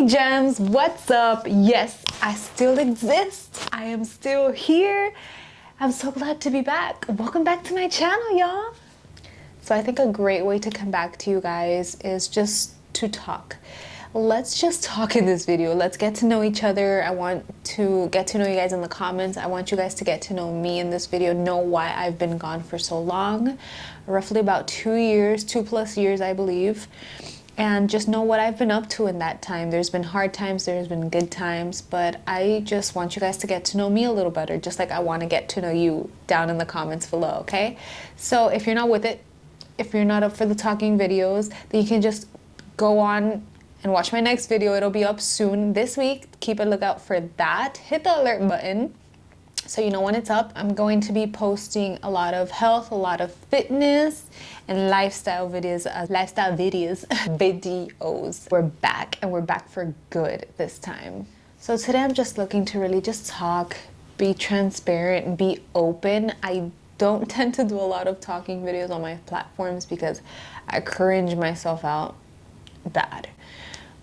Hey gems, what's up? Yes, I still exist. I am still here. I'm so glad to be back. Welcome back to my channel, y'all. So I think a great way to come back to you guys is just to talk. Let's just talk in this video. Let's get to know each other. I want to get to know you guys in the comments. I want you guys to get to know me in this video, know why I've been gone for so long, roughly about 2 years, 2+ years, I believe. And just know what I've been up to in that time. There's been hard times, there's been good times, but I just want you guys to get to know me a little better, just like I want to get to know you down in the comments below, okay? So if you're not with it, if you're not up for the talking videos, then you can just go on and watch my next video. It'll be up soon this week. Keep a lookout for that. Hit the alert button so you know when it's up. I'm going to be posting a lot of health, a lot of fitness, and lifestyle videos. Videos. We're back, and we're back for good this time. So today I'm just looking to really just talk, be transparent, and be open. I don't tend to do a lot of talking videos on my platforms because I cringe myself out bad.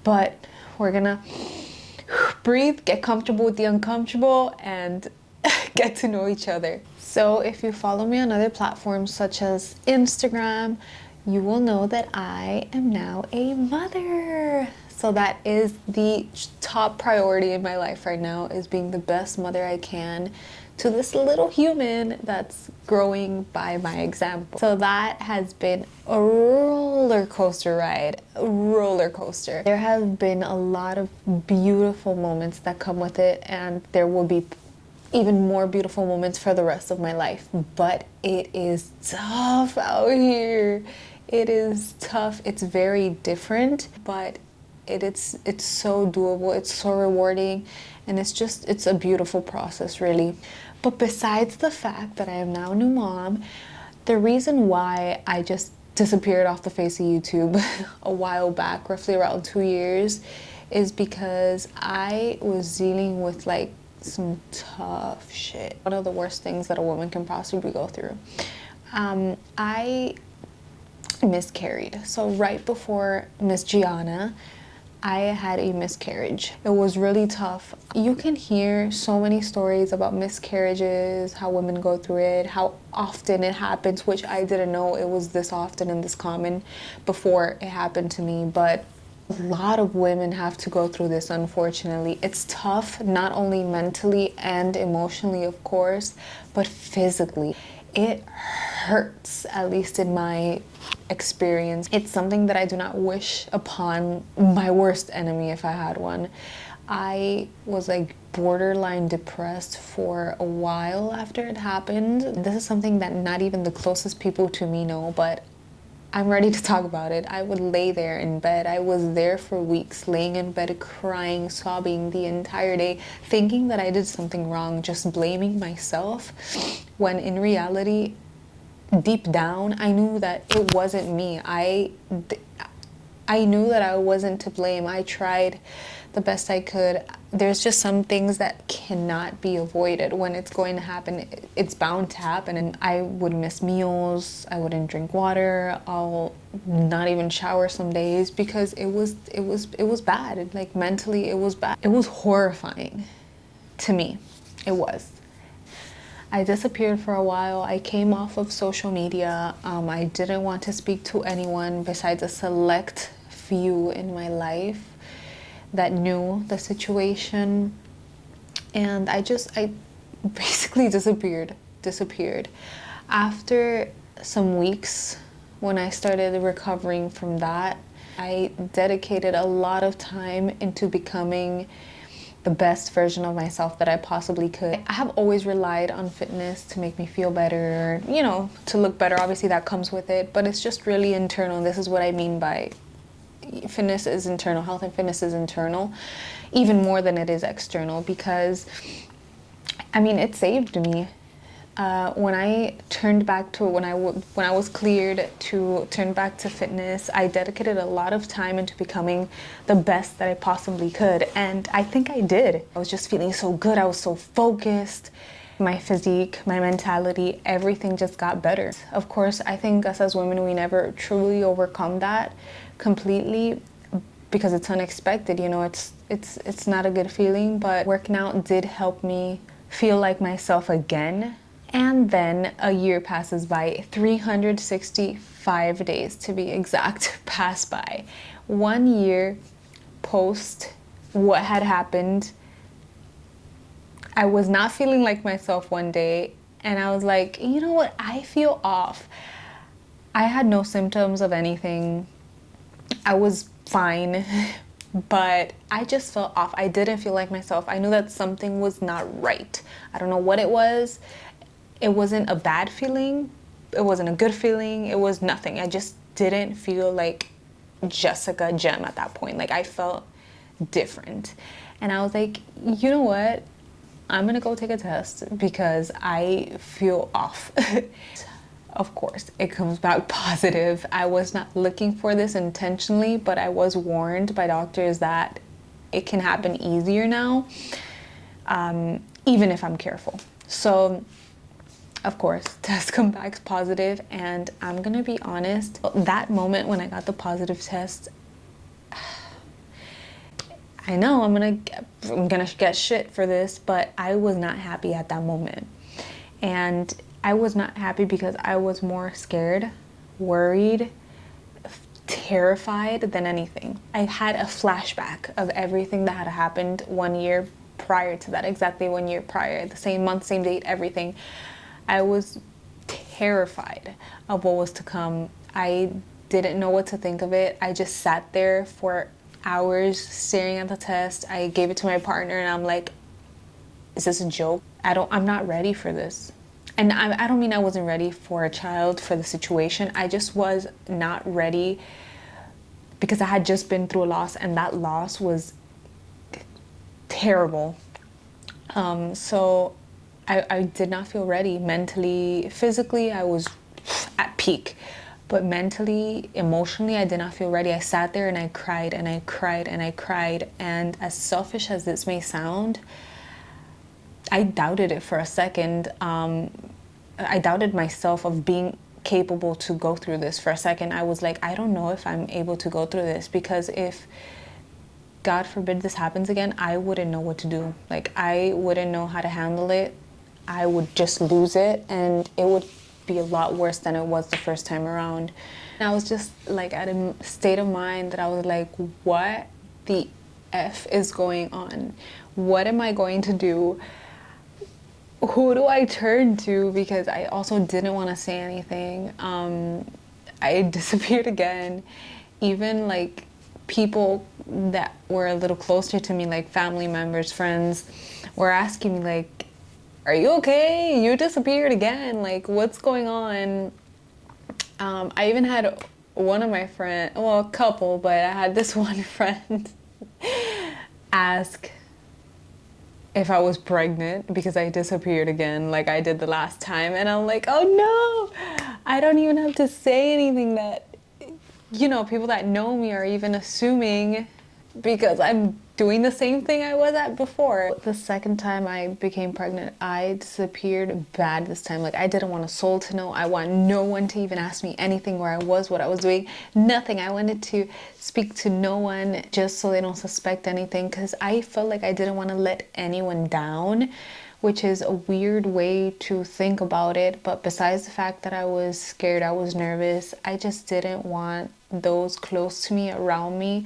But we're gonna breathe, get comfortable with the uncomfortable, and get to know each other. So if you follow me on other platforms such as Instagram, you will know that I am now a mother. So that is the top priority in my life right now, is being the best mother I can to this little human that's growing by my example. So that has been a roller coaster ride, a roller coaster. There have been a lot of beautiful moments that come with it, and there will be even more beautiful moments for the rest of my life. But it is tough out here. It is tough. It's very different, but it's so doable. It's so rewarding, and it's a beautiful process, really. But besides the fact that I am now a new mom, the reason why I just disappeared off the face of YouTube a while back, roughly around 2 years, is because I was dealing with like some tough shit. One of the worst things that a woman can possibly go through. I miscarried. So right before Miss Gianna, I had a miscarriage. It was really tough. You can hear so many stories about miscarriages, how women go through it, how often it happens, which I didn't know it was this often and this common before it happened to me. But a lot of women have to go through this, unfortunately. It's tough, not only mentally and emotionally, of course, but physically. It hurts, at least in my experience. It's something that I do not wish upon my worst enemy, if I had one. I was like borderline depressed for a while after it happened. This is something that not even the closest people to me know, but I'm ready to talk about it. I would lay there in bed. I was there for weeks, laying in bed, crying, sobbing the entire day, thinking that I did something wrong, just blaming myself, when in reality, deep down, I knew that it wasn't me. I knew that I wasn't to blame. I tried the best I could. There's just some things that cannot be avoided. When it's going to happen, it's bound to happen. And I would miss meals. I wouldn't drink water. I'll not even shower some days because it was bad. Like mentally, it was bad. It was horrifying to me. It was. I disappeared for a while. I came off of social media. I didn't want to speak to anyone besides a select few in my life that knew the situation. And I basically disappeared. After some weeks, when I started recovering from that, I dedicated a lot of time into becoming the best version of myself that I possibly could. I have always relied on fitness to make me feel better, you know, to look better. Obviously that comes with it, but it's just really internal. This is what I mean by fitness is internal. Health and fitness is internal, even more than it is external, because I mean, it saved me. When I turned back to when I was cleared to turn back to fitness, I dedicated a lot of time into becoming the best that I possibly could, and I think I did. I was just feeling so good. I was so focused. My physique, my mentality, everything just got better. Of course, I think us as women, we never truly overcome that completely, because it's unexpected, you know, it's not a good feeling, but working out did help me feel like myself again. And then a year passes by, 365 days to be exact, pass by. 1 year post what had happened, I was not feeling like myself one day, and I was like, you know what, I feel off. I had no symptoms of anything. I was fine, but I just felt off. I didn't feel like myself. I knew that something was not right. I don't know what it was. It wasn't a bad feeling. It wasn't a good feeling. It was nothing. I just didn't feel like Jessica Gem at that point. Like, I felt different. And I was like, you know what? I'm gonna go take a test because I feel off. Of course, it comes back positive. I was not looking for this intentionally, but I was warned by doctors that it can happen easier now, even if I'm careful. So, of course, test comes back positive, and I'm gonna be honest, that moment when I got the positive test, I know I'm gonna get shit for this, but I was not happy at that moment. And I was not happy because I was more scared, worried, terrified than anything. I had a flashback of everything that had happened 1 year prior to that, exactly 1 year prior, the same month, same date, everything. I was terrified of what was to come. I didn't know what to think of it. I just sat there for hours staring at the test. I gave it to my partner and I'm like, is this a joke? I'm not ready for this. And I don't mean I wasn't ready for a child, for the situation. I just was not ready because I had just been through a loss, and that loss was terrible. So I did not feel ready mentally. Physically, I was at peak. But mentally, emotionally, I did not feel ready. I sat there and I cried and I cried and I cried. And as selfish as this may sound, I doubted it for a second. I doubted myself of being capable to go through this for a second. I was like, I don't know if I'm able to go through this, because if God forbid this happens again, I wouldn't know what to do. Like, I wouldn't know how to handle it. I would just lose it, and it would be a lot worse than it was the first time around. And I was just like at a state of mind that I was like, what the F is going on? What am I going to do? Who do I turn to? Because I also didn't want to say anything. I disappeared again. Even like people that were a little closer to me, like family members, friends, were asking me like, are you okay? You disappeared again. Like, what's going on? I even had one of my friends, well, a couple, but I had this one friend ask if I was pregnant because I disappeared again like I did the last time. And I'm like, oh no, I don't even have to say anything that, you know, people that know me are even assuming, because I'm doing the same thing I was at before. The second time I became pregnant, I disappeared bad this time. Like, I didn't want a soul to know. I want no one to even ask me anything, where I was, what I was doing, nothing. I wanted to speak to no one just so they don't suspect anything, because I felt like I didn't want to let anyone down, which is a weird way to think about it. But besides the fact that I was scared, I was nervous, I just didn't want those close to me, around me,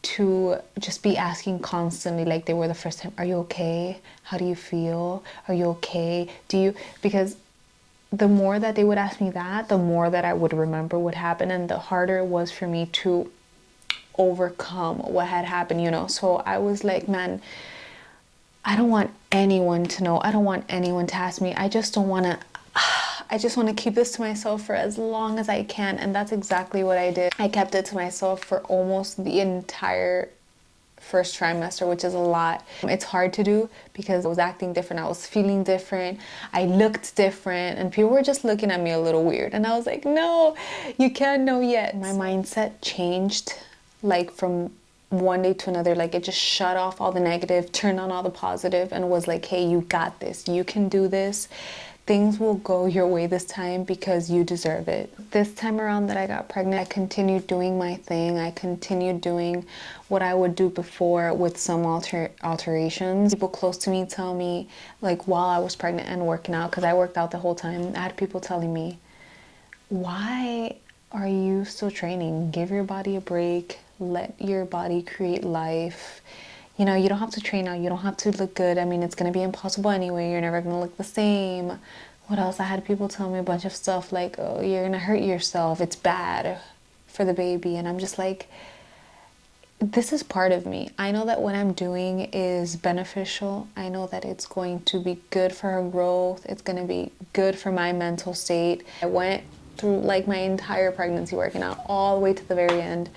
to just be asking constantly, like they were the first time, are you okay? How do you feel? Are you okay? Because the more that they would ask me that, the more that I would remember what happened, and the harder it was for me to overcome what had happened, you know? So I was like, man, I don't want anyone to know. I don't want anyone to ask me. I just want to keep this to myself for as long as I can. And that's exactly what I did. I kept it to myself for almost the entire first trimester, which is a lot. It's hard to do because I was acting different. I was feeling different. I looked different, and people were just looking at me a little weird. And I was like, no, you can't know yet. My mindset changed like from one day to another. Like, it just shut off all the negative, turned on all the positive, and was like, hey, you got this. You can do this. things will go your way this time because you deserve it. This time around that I got pregnant, I continued doing my thing. I continued doing what I would do before with some alterations. People close to me tell me, like while I was pregnant and working out, because I worked out the whole time, I had people telling me, why are you still training? Give your body a break. Let your body create life. You know, you don't have to train now. You don't have to look good. I mean, it's going to be impossible anyway. You're never going to look the same. What else? I had people tell me a bunch of stuff like, oh, you're going to hurt yourself. It's bad for the baby. And I'm just like, this is part of me. I know that what I'm doing is beneficial. I know that it's going to be good for her growth. It's going to be good for my mental state. I went through like my entire pregnancy working out all the way to the very end.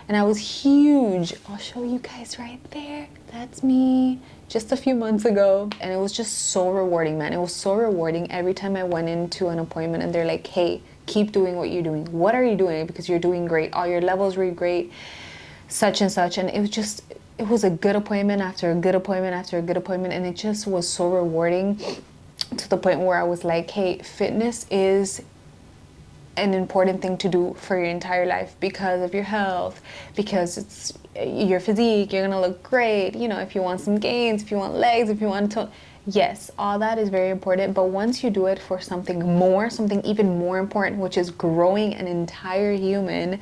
And I was huge. I'll show you guys right there. That's me just a few months ago. And it was just so rewarding, man. It was so rewarding every time I went into an appointment and they're like, hey, keep doing what you're doing. What are you doing? Because you're doing great. All your levels were great, such and such. And it was a good appointment after a good appointment after a good appointment. And it just was so rewarding to the point where I was like, hey, fitness is an important thing to do for your entire life because of your health, because it's your physique, you're gonna look great, you know, if you want some gains, if you want legs, if you want to, yes, all that is very important. But once you do it for something more, something even more important, which is growing an entire human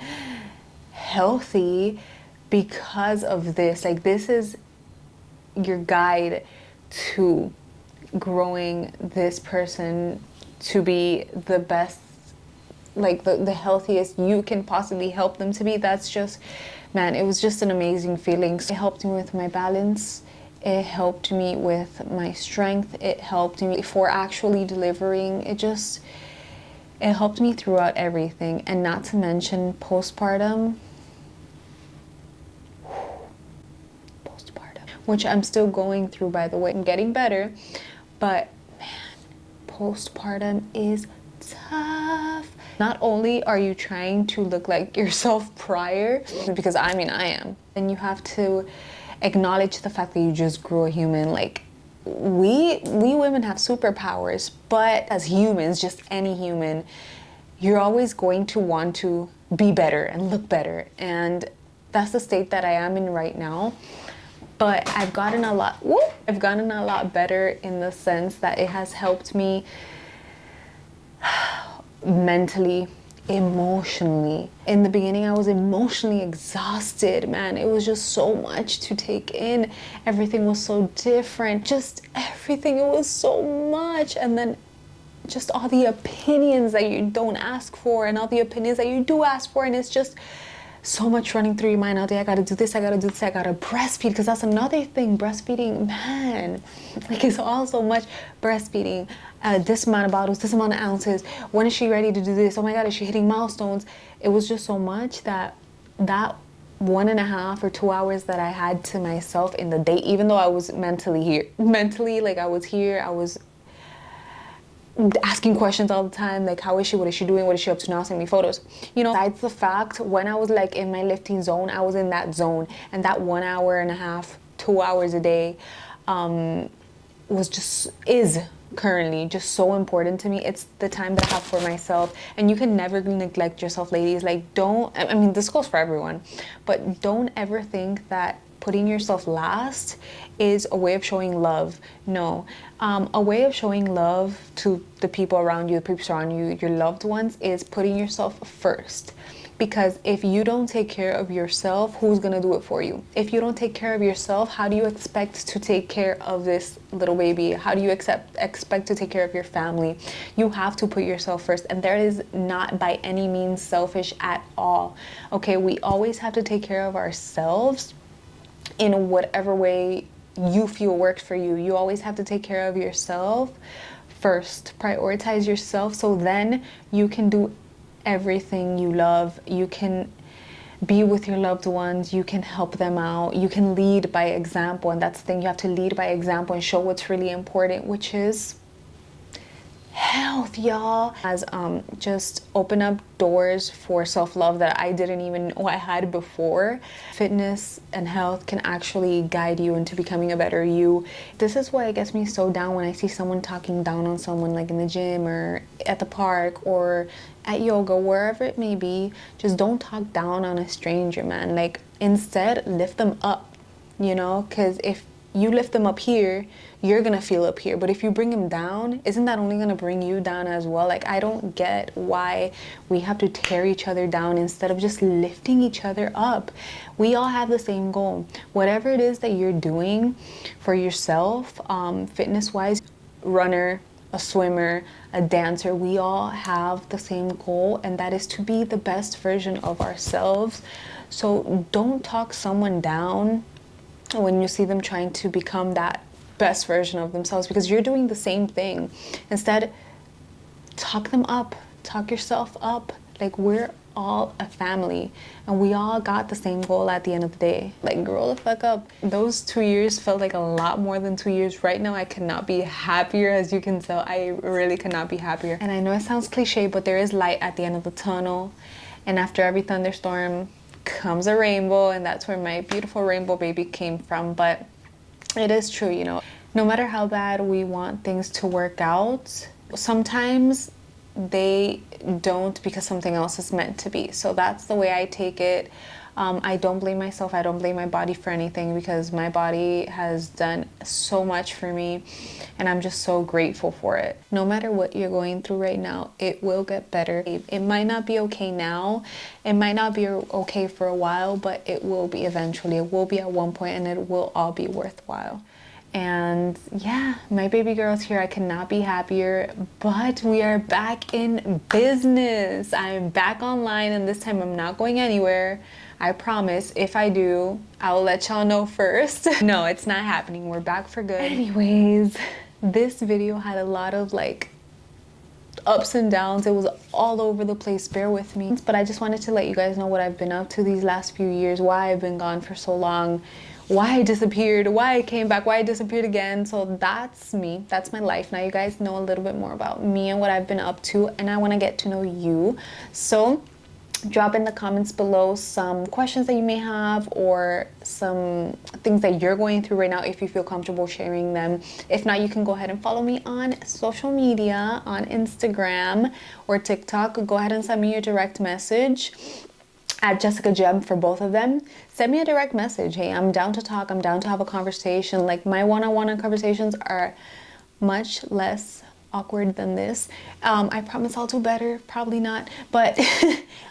healthy because of this, like this is your guide to growing this person to be the best, like the healthiest you can possibly help them to be. That's just, man, it was just an amazing feeling. It helped me with my balance. It helped me with my strength. It helped me for actually delivering. It helped me throughout everything. And not to mention postpartum, which I'm still going through, by the way. I'm getting better, but man, postpartum is tough. Not only are you trying to look like yourself prior, because I mean I am, and you have to acknowledge the fact that you just grew a human. Like we women have superpowers, but as humans, just any human, you're always going to want to be better and look better, and that's the state that I am in right now. But I've gotten a lot better in the sense that it has helped me mentally, emotionally. In the beginning, I was emotionally exhausted, man. It was just so much to take in. Everything was so different. Just everything, it was so much. And then just all the opinions that you don't ask for and all the opinions that you do ask for. And it's just so much running through your mind all day. I gotta do this, I gotta do this, I gotta breastfeed, because that's another thing. Breastfeeding, man, like it's all so much. Breastfeeding, this amount of bottles, this amount of ounces, when is she ready to do this? Oh my God, is she hitting milestones? It was just so much that 1.5 or 2 hours that I had to myself in the day, even though I was mentally here, like I was here, I was asking questions all the time, like how is she, what is she doing, what is she up to now, send me photos, you know. Besides the fact, when I was like in my lifting zone, I was in that zone, and that 1.5 hours, 2 hours a day is currently just so important to me. It's the time that I have for myself, and you can never neglect yourself, ladies. Like I mean this goes for everyone, but don't ever think that putting yourself last is a way of showing love. No, a way of showing love to the people around you, the people around you, your loved ones, is putting yourself first. Because if you don't take care of yourself, who's gonna do it for you? If you don't take care of yourself, how do you expect to take care of this little baby? How do you expect to take care of your family? You have to put yourself first, and that is not by any means selfish at all. Okay, we always have to take care of ourselves in whatever way you feel works for you. You always have to take care of yourself first. Prioritize yourself, so then you can do everything you love. You can be with your loved ones, you can help them out, you can lead by example. And that's the thing, you have to lead by example and show what's really important, which is health, y'all, has just opened up doors for self-love that I didn't even know I had before. Fitness and health can actually guide you into becoming a better you. This is why it gets me so down when I see someone talking down on someone, like in the gym or at the park or at yoga, wherever it may be. Just don't talk down on a stranger, man. Like, instead, lift them up, you know, because if you lift them up here, you're gonna feel up here. But if you bring them down, isn't that only gonna bring you down as well? Like, I don't get why we have to tear each other down instead of just lifting each other up. We all have the same goal. Whatever it is that you're doing for yourself, fitness wise, runner, a swimmer, a dancer, we all have the same goal, and that is to be the best version of ourselves. So don't talk someone down when you see them trying to become that best version of themselves, because you're doing the same thing. Instead, talk them up, talk yourself up. Like, we're all a family and we all got the same goal at the end of the day. Like, grow the fuck up. Those 2 years felt like a lot more than 2 years. Right now I cannot be happier. As you can tell, I really cannot be happier. And I know it sounds cliche, but there is light at the end of the tunnel, and after every thunderstorm comes a rainbow, and that's where my beautiful rainbow baby came from. But it is true, you know, no matter how bad we want things to work out, sometimes they don't, because something else is meant to be. So that's the way I take it. I don't blame myself. I don't blame my body for anything, because my body has done so much for me and I'm just so grateful for it. No matter what you're going through right now, it will get better. It might not be okay now. It might not be okay for a while, but it will be eventually. It will be at one point, and it will all be worthwhile. And yeah, my baby girl's here. I cannot be happier, but we are back in business. I'm back online, and this time I'm not going anywhere. I promise. If I do, I'll let y'all know first. No, it's not happening. We're back for good. Anyways, this video had a lot of like ups and downs. It was all over the place. Bear with me. But I just wanted to let you guys know what I've been up to these last few years, why I've been gone for so long, why I disappeared, why I came back, why I disappeared again. So that's me. That's my life. Now you guys know a little bit more about me and what I've been up to, and I want to get to know you. So drop in the comments below some questions that you may have, or some things that you're going through right now, if you feel comfortable sharing them. If not, you can go ahead and follow me on social media, on Instagram or TikTok. Go ahead and send me your direct message at Jessica Gem for both of them. Send me a direct message. Hey, I'm down to talk. I'm down to have a conversation. Like, my one-on-one conversations are much less awkward than this. I promise I'll do better. Probably not, but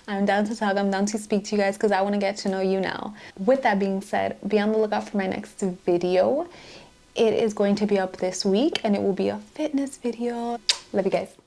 I'm down to talk. I'm down to speak to you guys, because I want to get to know you now. With that being said, be on the lookout for my next video. It is going to be up this week, and it will be a fitness video. Love you guys.